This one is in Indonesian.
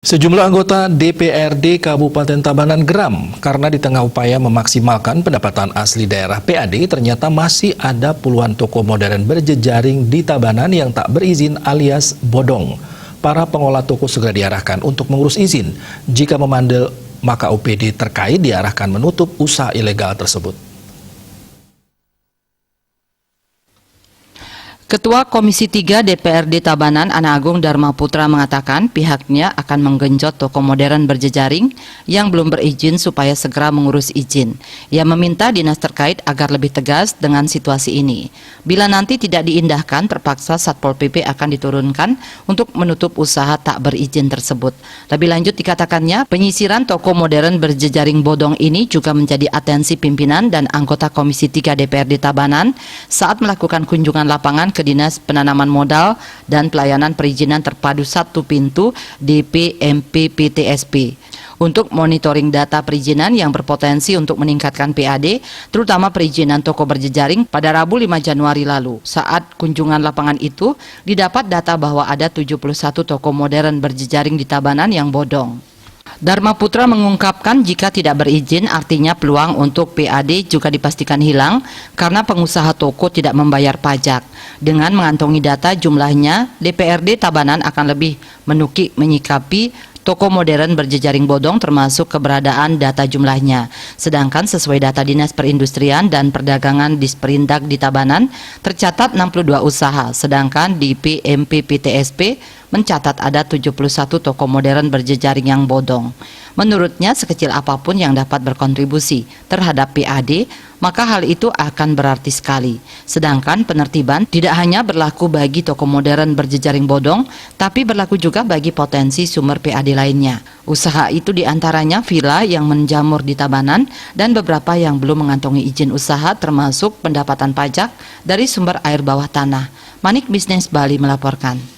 Sejumlah anggota DPRD Kabupaten Tabanan geram karena di tengah upaya memaksimalkan pendapatan asli daerah PAD, ternyata masih ada puluhan toko modern berjejaring di Tabanan yang tak berizin alias bodong. Para pengelola toko segera diarahkan untuk mengurus izin. Jika memandel, maka OPD terkait diarahkan menutup usaha ilegal tersebut. Ketua Komisi 3 DPRD Tabanan, Ana Agung Dharma Putra mengatakan pihaknya akan menggenjot toko modern berjejaring yang belum berizin supaya segera mengurus izin. Ia meminta dinas terkait agar lebih tegas dengan situasi ini. Bila nanti tidak diindahkan, terpaksa Satpol PP akan diturunkan untuk menutup usaha tak berizin tersebut. Lebih lanjut dikatakannya, penyisiran toko modern berjejaring bodong ini juga menjadi atensi pimpinan dan anggota Komisi 3 DPRD Tabanan saat melakukan kunjungan lapangan ke Dinas Penanaman Modal dan Pelayanan Perizinan Terpadu Satu Pintu DPMP-PTSP untuk monitoring data perizinan yang berpotensi untuk meningkatkan PAD, terutama perizinan toko berjejaring pada Rabu 5 Januari lalu. Saat kunjungan lapangan itu, didapat data bahwa ada 71 toko modern berjejaring di Tabanan yang bodong. Dharma Putra mengungkapkan jika tidak berizin artinya peluang untuk PAD juga dipastikan hilang karena pengusaha toko tidak membayar pajak. Dengan mengantongi data jumlahnya, DPRD Tabanan akan lebih menyikapi toko modern berjejaring bodong termasuk keberadaan data jumlahnya. Sedangkan sesuai data Dinas Perindustrian dan Perdagangan Disperindak di Tabanan tercatat 62 usaha, sedangkan di PMP-PTSP mencatat ada 71 toko modern berjejaring yang bodong. Menurutnya, sekecil apapun yang dapat berkontribusi terhadap PAD, maka hal itu akan berarti sekali. Sedangkan penertiban tidak hanya berlaku bagi toko modern berjejaring bodong, tapi berlaku juga bagi potensi sumber PAD lainnya. Usaha itu diantaranya villa yang menjamur di Tabanan dan beberapa yang belum mengantongi izin usaha termasuk pendapatan pajak dari sumber air bawah tanah. Manik Bisnis Bali melaporkan.